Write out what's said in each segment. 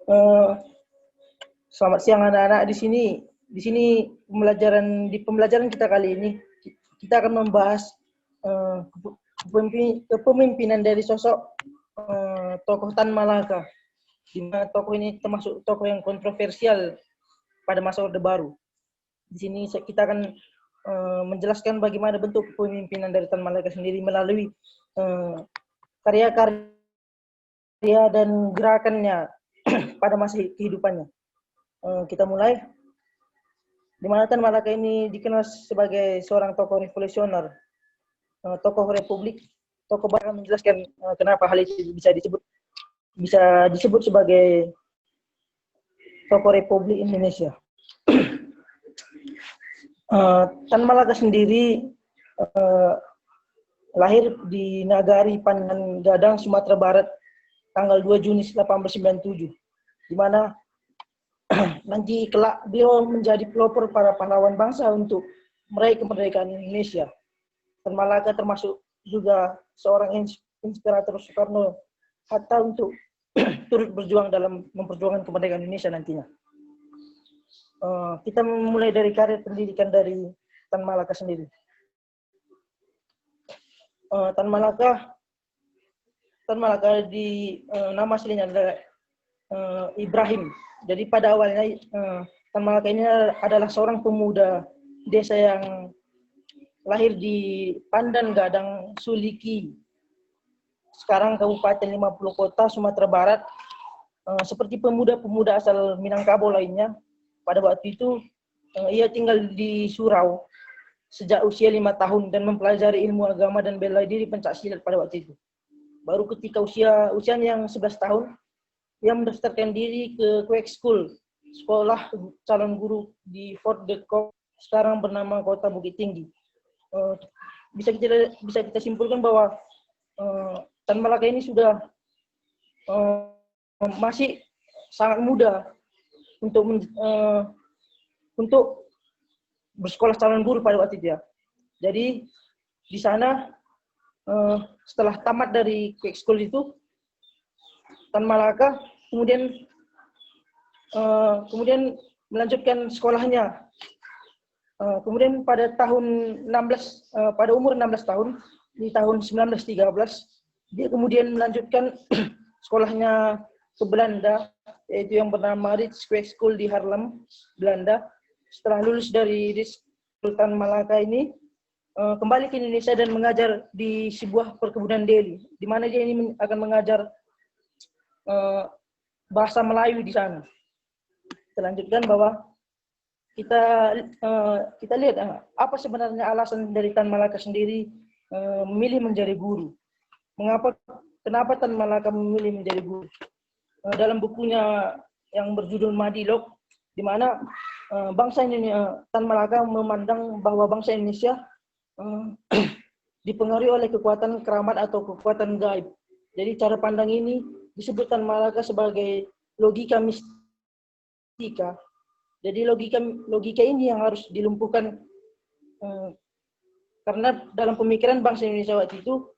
Eh, Selamat siang anak-anak di sini. Di sini pembelajaran kita kali ini kita akan membahas eh, kepemimpinan dari sosok tokoh Tan Malaka. Di mana tokoh ini termasuk tokoh yang kontroversial pada masa Orde Baru. Di sini kita akan menjelaskan bagaimana bentuk kepemimpinan dari Tan Malaka sendiri melalui karya-karya dan gerakannya pada masa kehidupannya. Kita mulai. Di mana Tan Malaka ini dikenal sebagai seorang tokoh revolusioner, tokoh republik, tokoh baru menjelaskan kenapa hal itu bisa disebut sebagai tokoh Republik Indonesia. Tan Malaka sendiri lahir di Nagari Pandan Gadang, Sumatera Barat, tanggal 2 Juni 1897, di mana nanti kelak beliau menjadi pelopor para pahlawan bangsa untuk meraih kemerdekaan Indonesia. Tan Malaka termasuk juga seorang inspirator Soekarno Hatta untuk turut berjuang dalam memperjuangkan kemerdekaan Indonesia nantinya. Kita mulai dari karir pendidikan dari Tan Malaka sendiri. Tan Malaka di nama aslinya adalah Ibrahim. Jadi pada awalnya Tan Malaka ini adalah seorang pemuda desa yang lahir di Pandan Gadang, Suliki, sekarang Kabupaten 50 Kota, Sumatera Barat. Seperti pemuda-pemuda asal Minangkabau lainnya, pada waktu itu ia tinggal di surau sejak usia 5 tahun dan mempelajari ilmu agama dan bela diri pencaksilat pada waktu itu. Baru ketika usianya yang 11 tahun, ia mendaftarkan diri ke Quake School, sekolah calon guru di Fort de Kock, sekarang bernama Kota Bukit Tinggi. Bisa kita simpulkan bahwa Tan Malaka ini sudah masih sangat muda untuk bersekolah calon guru pada waktu itu ya. Jadi di sana setelah tamat dari Quake School itu, Tan Malaka kemudian melanjutkan sekolahnya. Kemudian pada umur 16 tahun, di tahun 1913, dia kemudian melanjutkan sekolahnya ke Belanda, yaitu yang bernama Ritz Quake School di Haarlem, Belanda. Setelah lulus dari Ritz, Tan Malaka ini kembali ke Indonesia dan mengajar di sebuah perkebunan Delhi, di mana dia ini akan mengajar bahasa Melayu di sana. Kita lanjutkan bahwa kita lihat apa sebenarnya alasan dari Tan Malaka sendiri memilih menjadi guru. Kenapa Tan Malaka memilih menjadi guru? Dalam bukunya yang berjudul Madilog, di mana bangsa Indonesia, Tan Malaka memandang bahwa bangsa Indonesia dipengaruhi oleh kekuatan keramat atau kekuatan gaib. Jadi cara pandang ini disebut Tan Malaka sebagai logika mistika. Jadi logika ini yang harus dilumpuhkan karena dalam pemikiran bangsa Indonesia waktu itu,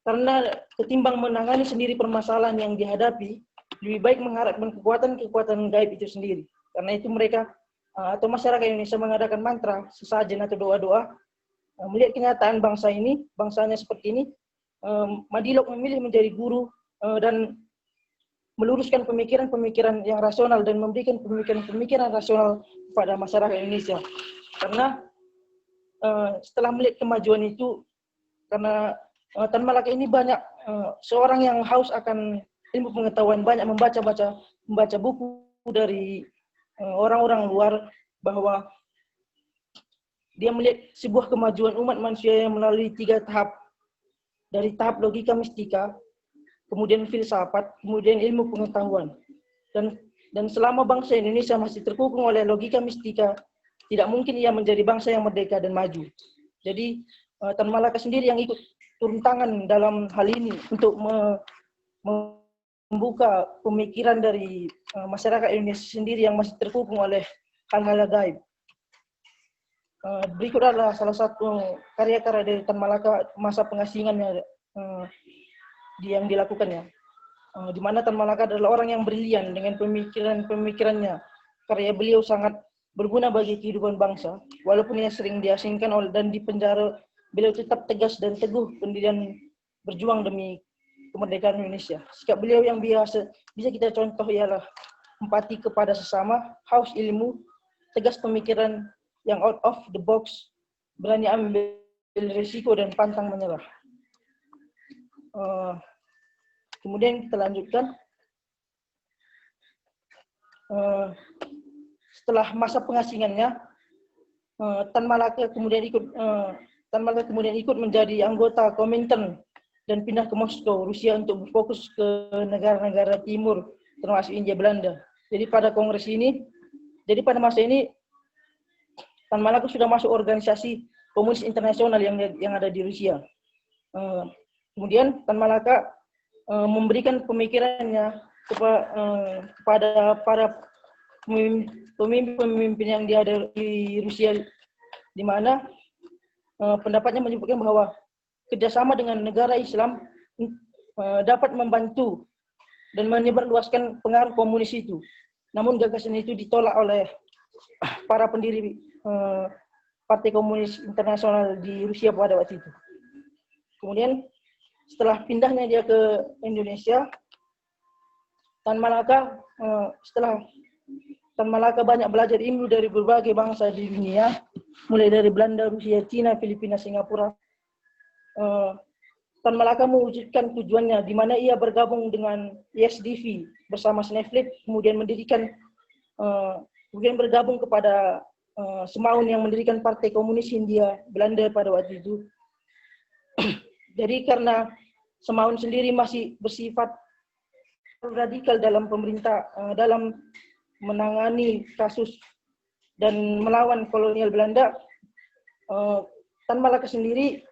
karena ketimbang menangani sendiri permasalahan yang dihadapi, lebih baik mengharapkan kekuatan gaib itu sendiri. Karena itu mereka atau masyarakat Indonesia mengadakan mantra, sesajen atau doa-doa. Melihat kenyataan bangsanya seperti ini, Madilog memilih menjadi guru dan meluruskan pemikiran-pemikiran yang rasional dan memberikan pemikiran-pemikiran rasional kepada masyarakat Indonesia. Karena setelah melihat kemajuan itu, karena Tan Malaka ini banyak seorang yang haus akan ilmu pengetahuan, banyak membaca buku dari orang-orang luar, bahwa dia melihat sebuah kemajuan umat manusia yang melalui 3 tahap, dari tahap logika mistika, kemudian filsafat, kemudian ilmu pengetahuan. Dan selama bangsa Indonesia masih terkungkung oleh logika mistika, tidak mungkin ia menjadi bangsa yang merdeka dan maju. Jadi Tan Malaka sendiri yang ikut turun tangan dalam hal ini untuk membuka pemikiran dari masyarakat Indonesia sendiri yang masih terkungkung oleh hal-hal gaib. Berikut adalah salah satu karya-karya dari Tan Malaka masa pengasingannya yang dilakukannya. di mana Tan Malaka adalah orang yang brilian dengan pemikirannya. Karya beliau sangat berguna bagi kehidupan bangsa. Walaupun ia sering diasingkan dan dipenjara, beliau tetap tegas dan teguh pendirian berjuang demi kemerdekaan Indonesia. Sikap beliau yang bisa kita contoh ialah empati kepada sesama, haus ilmu, tegas pemikiran yang out of the box, berani ambil risiko dan pantang menyerah. Kemudian kita lanjutkan. Setelah masa pengasingannya, Tan Malaka kemudian ikut menjadi anggota Komintern dan pindah ke Moskow, Rusia untuk berfokus ke negara-negara timur, termasuk Hindia Belanda. Jadi pada masa ini, Tan Malaka sudah masuk organisasi Komunis Internasional yang ada di Rusia. Kemudian Tan Malaka memberikan pemikirannya kepada para pemimpin yang ada di Rusia, di mana pendapatnya menyebutkan bahwa kerjasama dengan negara Islam dapat membantu dan menyebarluaskan pengaruh komunis itu. Namun gagasan itu ditolak oleh para pendiri Partai Komunis Internasional di Rusia pada waktu itu. Kemudian setelah pindahnya dia ke Indonesia, Tan Malaka banyak belajar ilmu dari berbagai bangsa di dunia, mulai dari Belanda, Rusia, Cina, Filipina, Singapura. Tan Malaka mewujudkan tujuannya, di mana ia bergabung dengan ISDV bersama Sneflit, kemudian bergabung kepada Semaun yang mendirikan Partai Komunis Hindia Belanda pada waktu itu. Jadi karena Semaun sendiri masih bersifat radikal dalam pemerintah, dalam menangani kasus dan melawan kolonial Belanda, Tan Malaka sendiri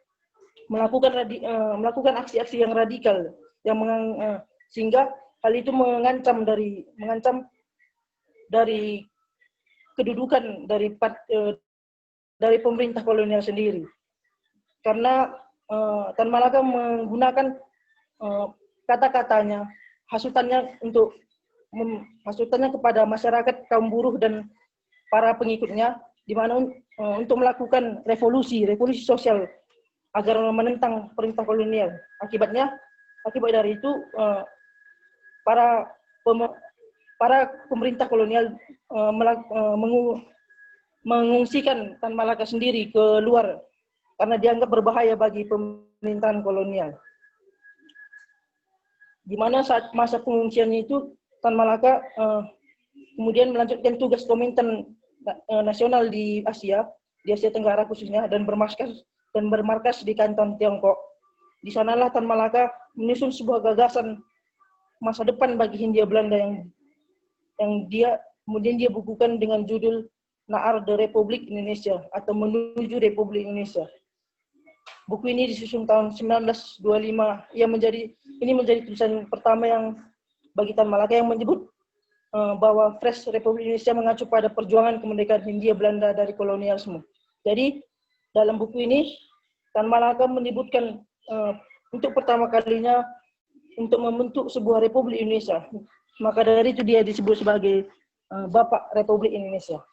melakukan aksi-aksi yang radikal sehingga hal itu mengancam dari kedudukan dari pemerintah kolonial sendiri. Karena Tan Malaka menggunakan kata-katanya, hasutannya kepada masyarakat kaum buruh dan para pengikutnya, di mana untuk melakukan revolusi sosial agar menentang perintah kolonial. Akibat dari itu para pemerintah kolonial mengungsikan Tan Malaka sendiri ke luar karena dianggap berbahaya bagi pemerintahan kolonial. Di mana saat masa pengungsiannya itu, Tan Malaka kemudian melanjutkan tugas Komintern nasional di Asia Tenggara khususnya, dan bermarkas di Kanton, Tiongkok. Di sanalah Tan Malaka menyusun sebuah gagasan masa depan bagi Hindia Belanda yang dia bukukan dengan judul Naar de Republik Indonesia atau Menuju Republik Indonesia. Buku ini disusun tahun 1925. Ini menjadi tulisan pertama yang bagi Tan Malaka yang menyebut bahwa Fresh Republik Indonesia mengacu pada perjuangan kemerdekaan Hindia Belanda dari kolonialisme. Jadi dalam buku ini Tan Malaka menyebutkan untuk pertama kalinya untuk membentuk sebuah Republik Indonesia. Maka dari itu dia disebut sebagai Bapak Republik Indonesia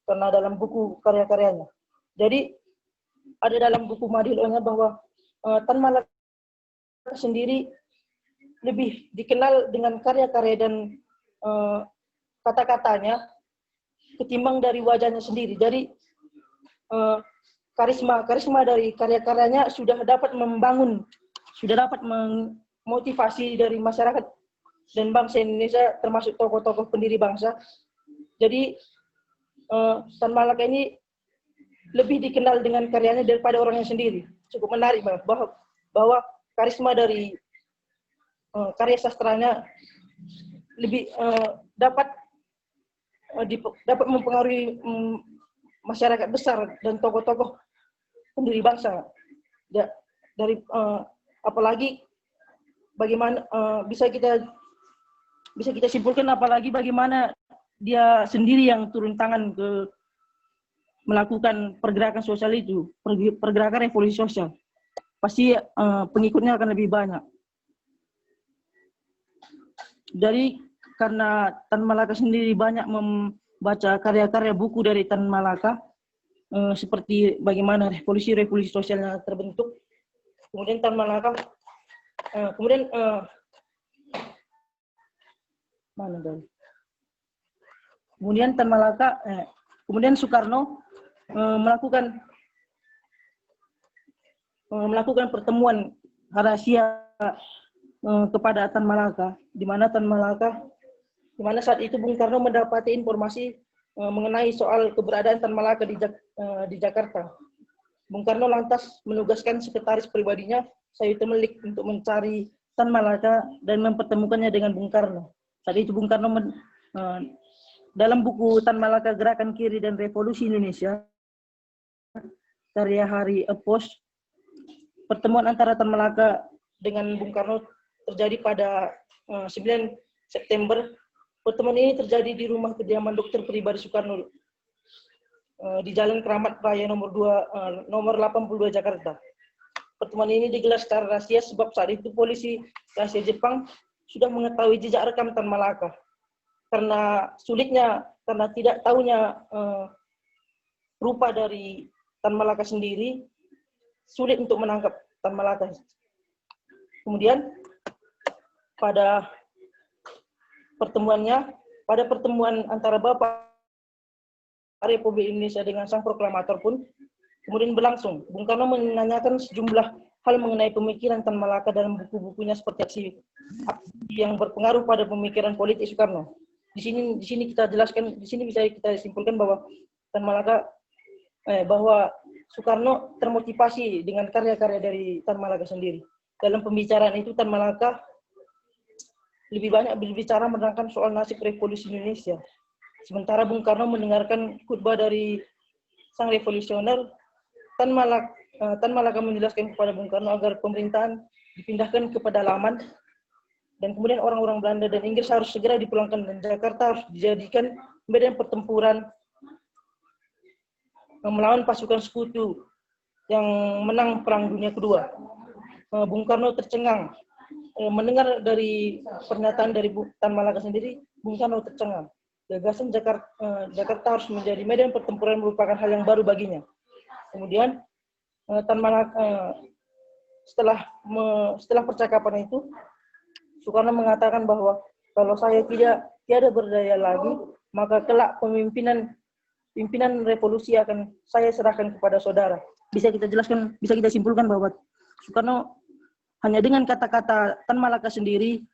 karena dalam buku karya-karyanya. Jadi ada dalam buku Madilonya bahwa Tan Malaka sendiri lebih dikenal dengan karya-karya dan kata-katanya ketimbang dari wajahnya sendiri. Dari karisma dari karya-karyanya sudah dapat memotivasi dari masyarakat dan bangsa Indonesia, termasuk tokoh-tokoh pendiri bangsa. Jadi Tan Malaka ini lebih dikenal dengan karyanya daripada orangnya sendiri. Cukup menarik bahwa karisma dari karya sastranya lebih dapat mempengaruhi masyarakat besar dan tokoh-tokoh pendiri bangsa. Apalagi bagaimana bisa kita simpulkan, apalagi bagaimana dia sendiri yang turun tangan melakukan pergerakan sosial itu, pergerakan revolusi sosial. Pasti pengikutnya akan lebih banyak. Dari karena Tan Malaka sendiri banyak membaca karya-karya buku dari Tan Malaka, seperti bagaimana revolusi sosialnya terbentuk. Kemudian Tan Malaka, kemudian Tan Malaka, kemudian Soekarno melakukan pertemuan rahasia kepada Tan Malaka, di mana saat itu Bung Karno mendapati informasi mengenai soal keberadaan Tan Malaka di Jakarta. Bung Karno lantas menugaskan sekretaris pribadinya, Sayuti Melik, untuk mencari Tan Malaka dan mempertemukannya dengan Bung Karno. Saat itu Bung Karno dalam buku Tan Malaka Gerakan Kiri dan Revolusi Indonesia, karya Hari Epos, pertemuan antara Tan Malaka dengan Bung Karno terjadi pada 9 September. Pertemuan ini terjadi di rumah kediaman dokter pribadi Soekarno di Jalan Keramat Raya nomor 82 Jakarta. Pertemuan ini digelar secara rahasia sebab saat itu polisi rahasia Jepang sudah mengetahui jejak rekam Tan Malaka. Karena tidak tahunya rupa dari Tan Malaka sendiri, sulit untuk menangkap Tan Malaka. Kemudian pada pertemuan antara Bapak Republik Indonesia dengan sang proklamator pun kemudian berlangsung. Bung Karno menanyakan sejumlah hal mengenai pemikiran Tan Malaka dalam buku-bukunya seperti aksi yang berpengaruh pada pemikiran politik Soekarno. Di sini kita jelaskan, di sini bisa kita simpulkan bahwa bahwa Soekarno termotivasi dengan karya-karya dari Tan Malaka sendiri. Dalam pembicaraan itu Tan Malaka lebih banyak berbicara menerangkan soal nasib revolusi Indonesia. Sementara Bung Karno mendengarkan khutbah dari sang revolusioner, Tan Malaka menjelaskan kepada Bung Karno agar pemerintahan dipindahkan ke pedalaman, dan kemudian orang-orang Belanda dan Inggris harus segera dipulangkan, dan Jakarta harus dijadikan medan pertempuran melawan pasukan sekutu yang menang Perang Dunia Kedua. Bung Karno tercengang. Mendengar dari pernyataan dari Tan Malaka sendiri, Bung Karno tercengang. Gagasan Jakarta harus menjadi medan pertempuran merupakan hal yang baru baginya. Kemudian Tan Malaka setelah percakapan itu, Soekarno mengatakan bahwa kalau saya tiada berdaya lagi, maka kelak pimpinan revolusi akan saya serahkan kepada saudara. Bisa kita simpulkan bahwa Soekarno hanya dengan kata-kata Tan Malaka sendiri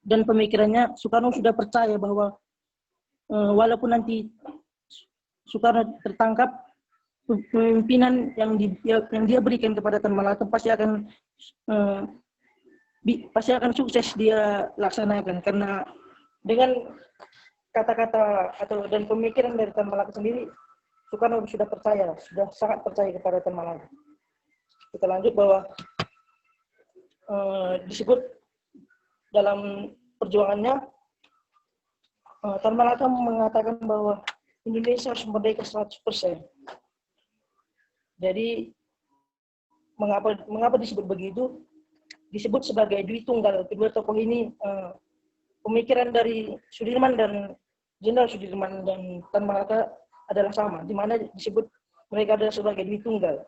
dan pemikirannya, Soekarno sudah percaya bahwa walaupun nanti Soekarno tertangkap, pemimpinan yang dia berikan kepada Tan Malaka pasti akan sukses dia laksanakan, karena dengan kata-kata dan pemikiran dari Tan Malaka sendiri, Soekarno sudah sangat percaya kepada Tan Malaka. Kita lanjut bahwa disebut dalam perjuangannya, Tan Malaka mengatakan bahwa Indonesia harus merdeka 100%. Jadi mengapa disebut begitu? Disebut sebagai Dwi Tunggal. Kedua tokoh ini, pemikiran dari Sudirman dan Jenderal Sudirman dan Tan Malaka adalah sama, di mana disebut mereka adalah sebagai Dwi Tunggal.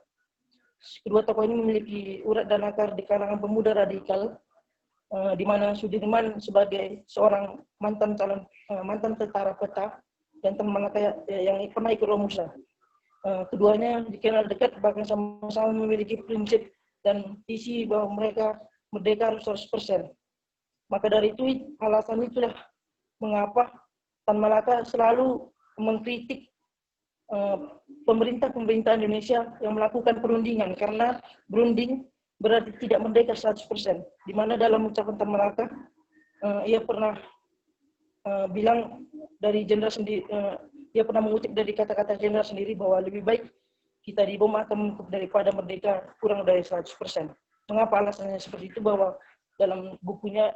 Kedua tokoh ini memiliki urat dan akar di kalangan pemuda radikal, di mana Sudirman sebagai seorang mantan tentara peta dan Tan Malaka yang pernah ikut Romusa. Keduanya dikenal dekat, bahkan sama-sama memiliki prinsip dan visi bahwa mereka merdeka harus 100%. Maka dari itu, alasan itulah mengapa Tan Malaka selalu mengkritik pemerintah Indonesia yang melakukan perundingan, karena berunding berarti tidak merdeka 100%. Di mana dalam ucapan Tan Malaka, ia pernah bilang dari jenderal sendiri, dia pernah mengutip dari kata-kata jenderal sendiri bahwa lebih baik kita dibom atau mengkup daripada merdeka kurang dari 100%. Mengapa alasannya seperti itu? Bahwa dalam bukunya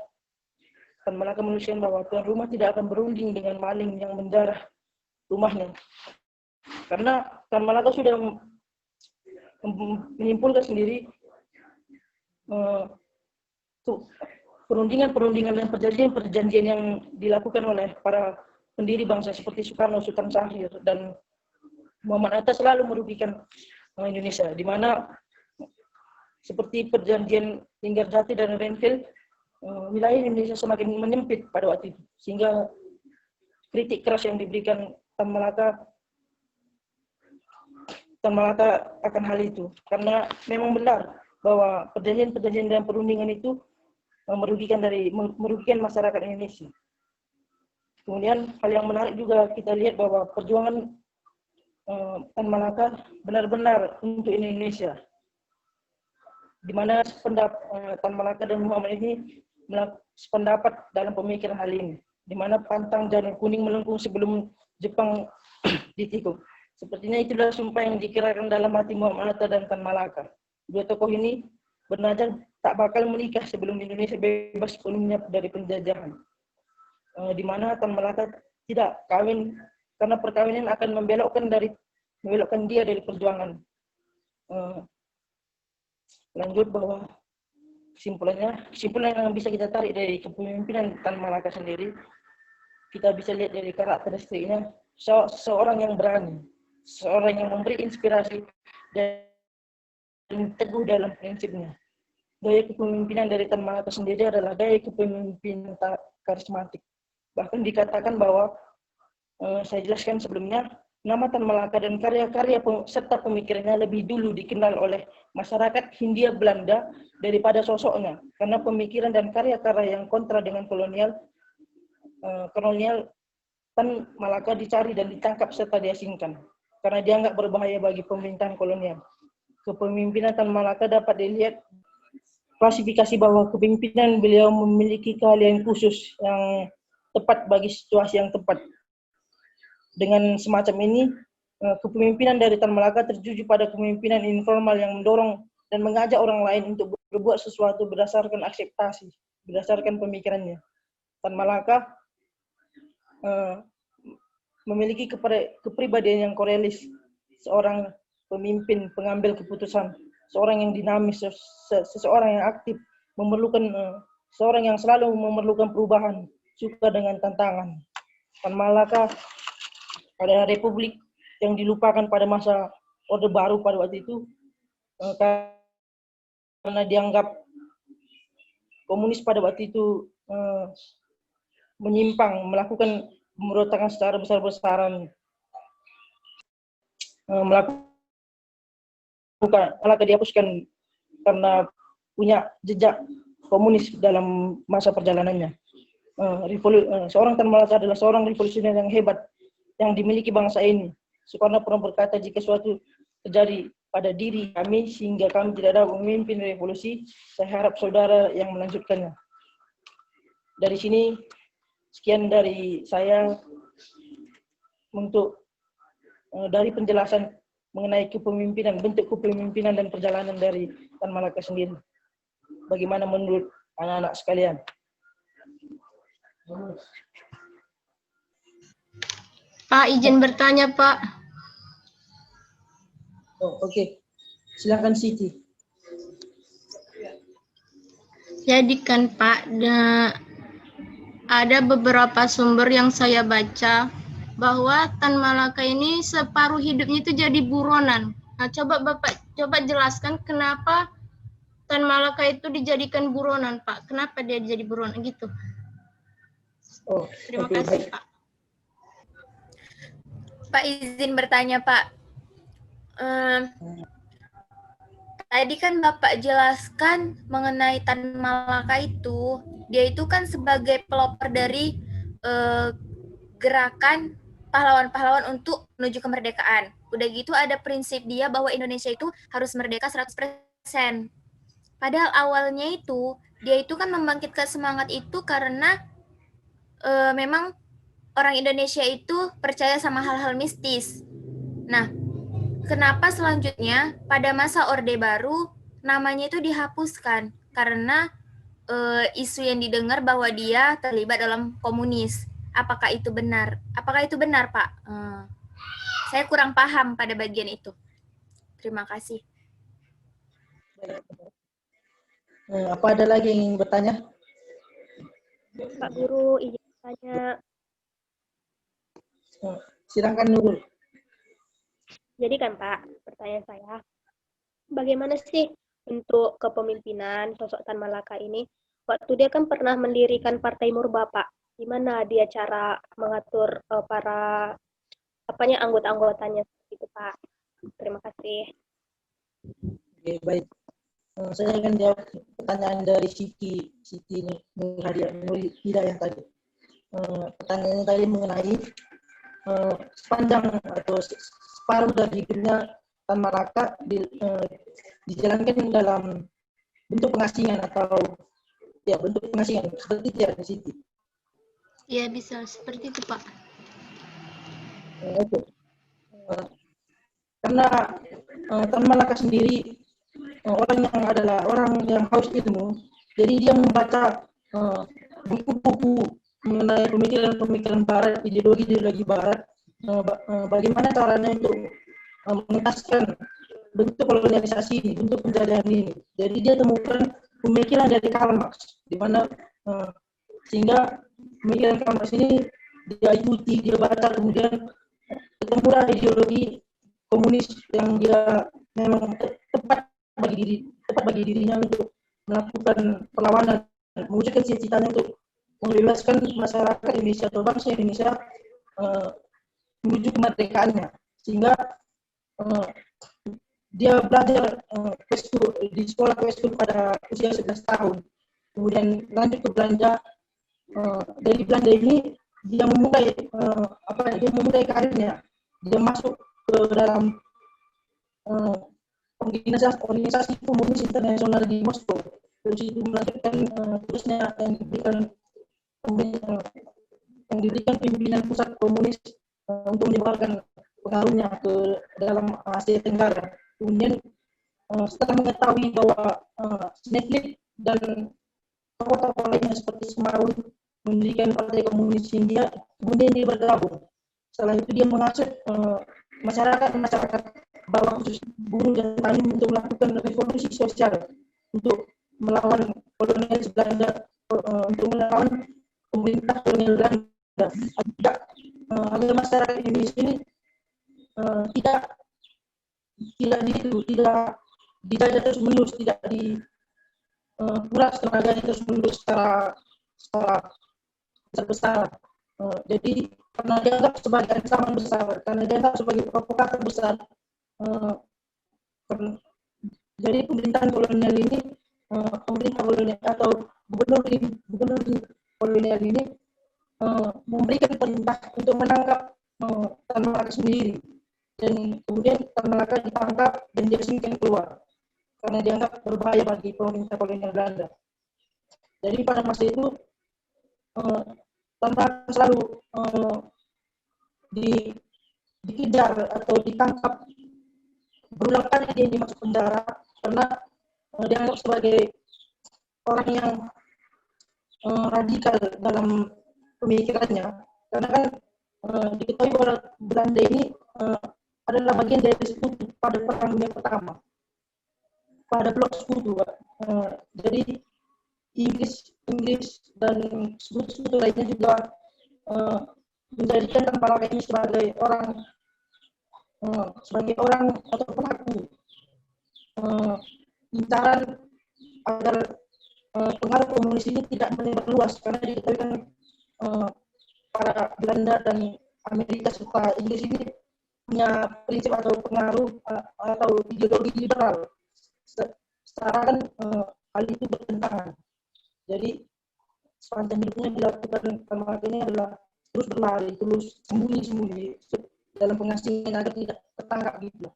Tan Malaka menuliskan bahwa tuan rumah tidak akan berunding dengan maling yang menjarah rumahnya. Karena Tan Malaka sudah menyimpulkan sendiri perundingan-perundingan dan perjanjian-perjanjian yang dilakukan oleh para pendiri bangsa seperti Soekarno, Sultan Syahrir, dan Muhammad Hatta selalu merugikan Indonesia, di mana seperti perjanjian Linggarjati dan Renville, wilayah Indonesia semakin menyempit pada waktu itu, sehingga kritik keras yang diberikan Tan Malaka akan hal itu, karena memang benar bahwa perjanjian-perjanjian dan perundingan itu merugikan masyarakat Indonesia. Kemudian hal yang menarik juga kita lihat bahwa perjuangan Tan Malaka benar-benar untuk Indonesia, di mana Tan Malaka dan Muhammad ini sependapat dalam pemikiran hal ini, di mana pantang janur kuning melengkung sebelum Jepang ditikung. Sepertinya itulah sumpah yang dikirakan dalam hati Muhammad Hatta dan Tan Malaka. Dua tokoh ini bernazar tak bakal menikah sebelum Indonesia bebas sepenuhnya dari penjajahan. Di mana Tan Malaka tidak kawin karena perkawinan akan membelokkan dia dari perjuangan. Lanjut bahwa kesimpulan yang bisa kita tarik dari kepemimpinan Tan Malaka sendiri, kita bisa lihat dari karakteristiknya, seorang yang berani, seorang yang memberi inspirasi dan teguh dalam prinsipnya. Gaya kepemimpinan dari Tan Malaka sendiri adalah gaya kepemimpinan karismatik. Bahkan dikatakan bahwa, saya jelaskan sebelumnya, nama Tan Malaka dan karya-karya serta pemikirannya lebih dulu dikenal oleh masyarakat Hindia Belanda daripada sosoknya, karena pemikiran dan karya-karya yang kontra dengan kolonial Tan Malaka dicari dan ditangkap serta diasingkan, karena dianggap berbahaya bagi pemerintahan kolonial. Kepemimpinan Tan Malaka dapat dilihat klasifikasi bahwa kepemimpinan beliau memiliki keahlian khusus yang tepat bagi situasi yang tepat. Dengan semacam ini, kepemimpinan dari Tan Malaka tertuju pada kepemimpinan informal yang mendorong dan mengajak orang lain untuk berbuat sesuatu berdasarkan akseptasi, berdasarkan pemikirannya. Tan Malaka memiliki kepribadian yang korealis, seorang pemimpin pengambil keputusan, seorang yang dinamis, seseorang yang aktif, seorang yang selalu memerlukan perubahan, suka dengan tantangan. Tan Malaka pada republik yang dilupakan pada masa Orde Baru pada waktu itu, karena dianggap komunis pada waktu itu menyimpang, melakukan pemberontakan secara besar-besaran, Malaka dihapuskan karena punya jejak komunis dalam masa perjalanannya. Seorang Tan Malaka adalah seorang revolusioner yang hebat yang dimiliki bangsa ini. Soekarno pernah berkata, jika suatu terjadi pada diri kami sehingga kami tidak dapat memimpin revolusi, saya harap saudara yang melanjutkannya. Dari sini, sekian dari saya untuk dari penjelasan mengenai kepemimpinan, bentuk kepemimpinan dan perjalanan dari Tan Malaka sendiri. Bagaimana menurut anak-anak sekalian? Pak, izin bertanya, Pak. Oh, oke. Silakan Siti. Jadi kan Pak, ada beberapa sumber yang saya baca bahwa Tan Malaka ini separuh hidupnya itu jadi buronan. Nah, coba Bapak jelaskan kenapa Tan Malaka itu dijadikan buronan, Pak. Kenapa dia jadi buronan gitu? Oh, terima okay, kasih, baik. Pak. Pak, izin bertanya, Pak. Tadi kan Bapak jelaskan mengenai Tan Malaka itu, dia itu kan sebagai pelopor dari gerakan pahlawan-pahlawan untuk menuju kemerdekaan. Udah gitu ada prinsip dia bahwa Indonesia itu harus merdeka 100%. Padahal awalnya itu, dia itu kan membangkitkan semangat itu karena memang orang Indonesia itu percaya sama hal-hal mistis. Nah, kenapa selanjutnya pada masa Orde Baru namanya itu dihapuskan? Karena isu yang didengar bahwa dia terlibat dalam komunis. Apakah itu benar? Apakah itu benar, Pak? Saya kurang paham pada bagian itu. Terima kasih. Apa ada lagi yang ingin bertanya? Pak Guru, izin tanya. Silakan Nurul. Jadi kan Pak, pertanyaan saya, bagaimana sih untuk kepemimpinan sosok Tan Malaka ini? Waktu dia kan pernah mendirikan Partai Murba, Pak. Gimana dia cara mengatur para anggota-anggotanya itu, Pak? Terima kasih. Oke, baik. Saya akan jawab pertanyaan dari Siti Hidayah tadi. Pertanyaannya tadi mengenai sepanjang atau separuh dari hidupnya Tan Malaka dijalankan dalam bentuk pengasingan atau ya bentuk pengasingan seperti itu ya di Siti. Ya, bisa seperti itu, Pak. Oke. Karena Tan Malaka sendiri orang yang haus ilmu, jadi dia membaca buku-buku mengenai pemikiran-pemikiran Barat, ideologi Barat, bagaimana caranya untuk mengentaskan bentuk kolonialisasi ini, bentuk penjajahan ini. Jadi dia temukan pemikiran dari Karl Marx, di mana sehingga pemikiran Karl Marx ini dia ikuti, dia baca, kemudian ketemu ideologi komunis yang dia memang tepat bagi dirinya untuk melakukan perlawanan, mewujudkan cita-citanya untuk membebaskan masyarakat Indonesia atau bangsa Indonesia menuju kemerdekaannya. Sehingga dia belajar di sekolah Questur pada usia 11 tahun. Kemudian lanjut ke Belanda. Dari Belanda ini dia memulai karirnya. Dia masuk ke dalam organisasi komunis internasional di Moskow. Terus itu melanjutkan tugasnya yang diberikan pimpinan pusat komunis untuk menyebarkan pengaruhnya ke dalam Asia Tenggara. Kemudian setelah mengetahui bahwa Sneflik dan tokoh-tokoh lainnya seperti Semaun mendirikan Partai Komunis India, kemudian dia bergabung. Setelah itu dia mengajak masyarakat bawah khusus buruh dan tani untuk melakukan revolusi sosial untuk melawan kolonialis Belanda, untuk melawan pemerintah kolonial Belanda agar masyarakat Indonesia ini tidak dijajah terus menerus, tidak dikuras tenaganya terus menerus secara besar. Jadi karena dianggap sebagai ancaman besar, karena dianggap sebagai provokator besar, jadi pemerintahan kolonial ini, pemerintah kolonial atau gubernur kolonial ini memberikan perintah untuk menangkap Tan Malaka sendiri, dan kemudian Tan Malaka ditangkap dan diasingkan keluar karena dianggap berbahaya bagi pemerintah kolonial Belanda. Jadi pada masa itu Tan Malaka selalu dikejar atau ditangkap. Berulang kali dia dimasuk penjara karena dianggap sebagai orang yang radikal dalam pemikirannya. Karena kan diketahui bahwa Belanda ini adalah bagian dari sekutu pada Perang Dunia Pertama, pada blok sekutu. Jadi Inggris dan sekutu lainnya juga menjadikan Tan Malaka ini sebagai orang atau pelaku incaran agar pengaruh komunis ini tidak menyebar luas, karena diketahui kan para Belanda dan Amerika serta Inggris ini punya prinsip atau pengaruh atau ideologi liberal. Secara kan hal itu bertentangan. Jadi sepanjang hidupnya dilakukan Tan Malaka ini adalah terus berlari, terus sembunyi dalam pengasingan agar tidak tertangkap gitu.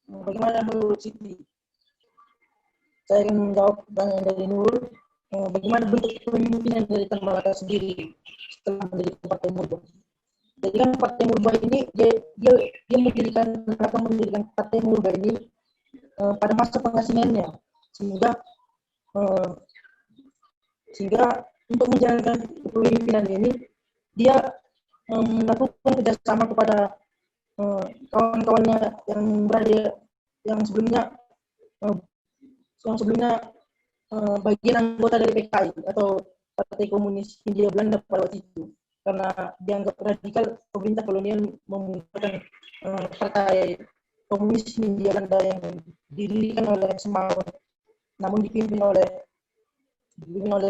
Bagaimana menurut Siti? Saya akan menjawab pertanyaan dari Nurul. Bagaimana bentuk kepemimpinan dari Tan Malaka sendiri setelah mendirikan Partai Murba? Jadi kan Partai Murba ini dia mendirikan Partai Murba ini pada masa pengasingannya, sehingga untuk menjalankan kepemimpinan ini dia melakukan kerjasama kepada kawan-kawannya yang sebelumnya bagian anggota dari PKI atau Partai Komunis Hindia Belanda pada waktu itu, karena dianggap radikal pemerintah kolonial membubarkan Partai Komunis Hindia Belanda yang didirikan oleh Semau, namun dipimpin oleh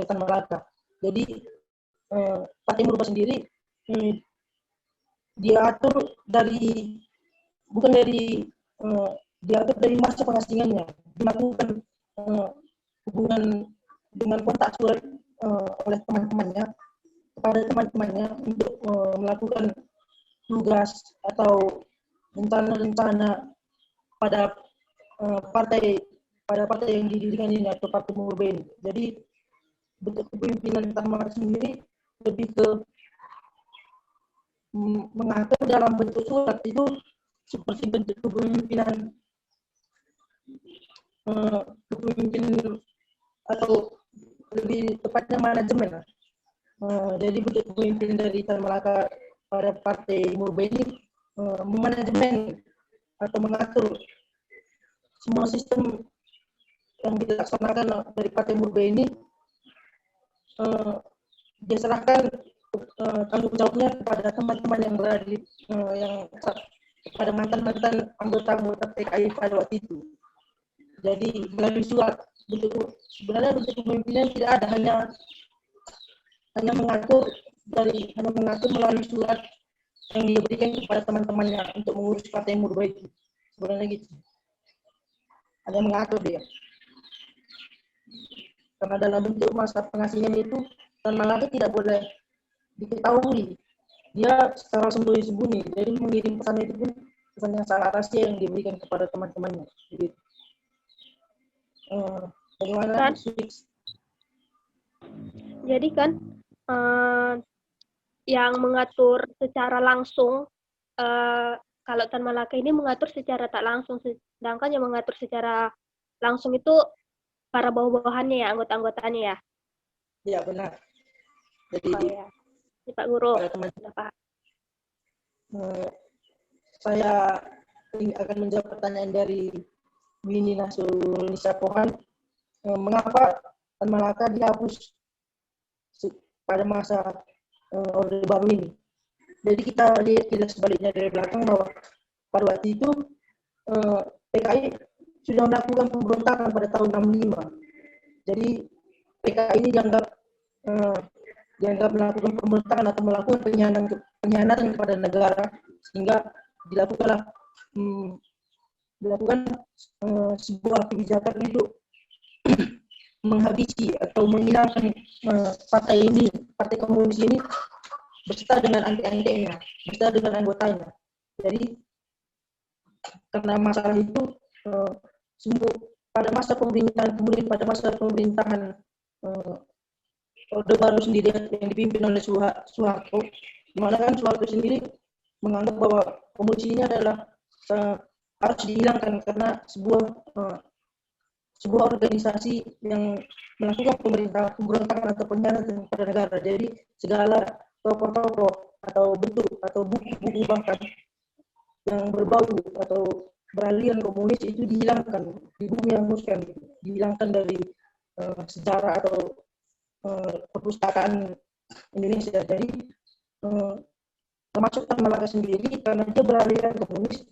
Tan Malaka. Jadi Partai Murba sendiri diatur dari bukan dari diatur dari masa pengasingannya, dilakukan hubungan dengan kontak surat oleh teman-temannya kepada teman-temannya untuk melakukan tugas atau rencana-rencana pada partai yang didirikan ini atau Partai Murba ini. Jadi bentuk kepemimpinan Tan Malaka sendiri lebih ke mengatur dalam bentuk surat itu seperti bentuk kepemimpinan atau lebih tepatnya manajemen. Jadi bentuk kepemimpinan dari Tan Malaka pada Partai Murba ini memanajemen atau mengatur semua sistem yang dilaksanakan dari Partai Murba ini. Dia serahkan tanggung jawabnya kepada teman-teman yang berada di kepada mantan-mantan anggota PKI pada waktu itu. Jadi melalui surat, sebenarnya bentuk kepemimpinan tidak ada, hanya mengatur melalui surat yang diberikan kepada teman-temannya untuk mengurus Partai Murba itu. Sebenarnya gitu. Hanya mengatur dia. Karena dalam bentuk masa pengasingan itu, Tan Malaka tidak boleh diketahui. Dia secara sembunyi-sembunyi, jadi mengirim pesan itu pun pesan yang sangat rahasia yang diberikan kepada teman-temannya. Jadi, bagaimana? Kan? Jadi kan yang mengatur secara langsung, kalau Tan Malaka ini mengatur secara tak langsung, sedangkan yang mengatur secara langsung itu para bawah-bawahannya ya, anggota-anggotanya ya. Iya benar. Jadi ya. Pak Guru, kenapa? Saya akan menjawab pertanyaan dari Winnie Nasulisha Pohan. Mengapa Tan Malaka dihapus pada masa Orde Baru ini? Jadi kita lihat tidak sebaliknya dari belakang bahwa pada waktu itu PKI sudah melakukan pemberontakan pada tahun 65. Jadi PKI ini dianggap melakukan pemberontakan atau melakukan pengkhianatan kepada negara, sehingga dilakukan sebuah kebijakan untuk menghabisi atau menghilangkan partai komunis ini beserta dengan antek-anteknya, beserta dengan anggotanya. Jadi karena masalah itu pada masa pemerintahan Orde Baru sendiri yang dipimpin oleh Soeharto, di mana kan Soeharto sendiri menganggap bahwa komunis ini adalah harus dihilangkan karena sebuah organisasi yang melakukan pemberontakan atau pengkhianatan pada negara. Jadi segala tokoh-tokoh atau bentuk atau buku-buku bahkan yang berbau atau beraliran komunis itu dihilangkan, dihilangkan dari sejarah atau perpustakaan Indonesia. Jadi termasuk Tan Malaka sendiri, karena dia beraliran komunis,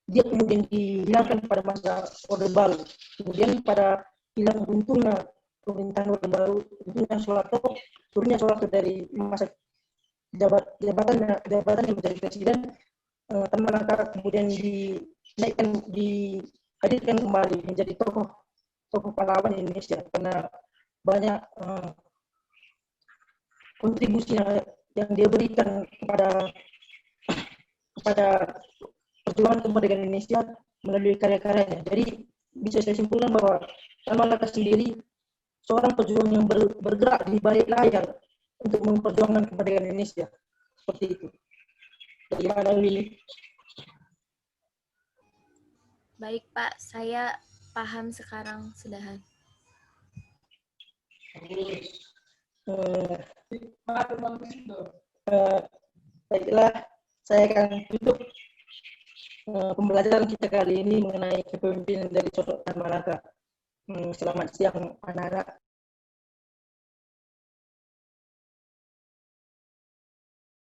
dia kemudian dihilangkan pada masa Orde Baru. Kemudian pada hilang buntutnya pemerintahan Orde Baru, turunnya Soeharto dari masa jabatan yang menjadi presiden, Tan Malaka kemudian dihadirkan kembali menjadi tokoh pahlawan Indonesia karena banyak kontribusi yang dia berikan kepada perjuangan kemerdekaan Indonesia melalui karya-karyanya. Jadi bisa saya simpulkan bahwa Tan Malaka sendiri seorang pejuang yang bergerak di balik layar untuk memperjuangkan kemerdekaan Indonesia. Seperti itu. Bagaimana Willy? Baik Pak, saya paham sekarang sudahan. Baiklah, saya akan tutup pembelajaran kita kali ini mengenai kepemimpinan dari sosok Tan Malaka. Selamat siang anak-anak.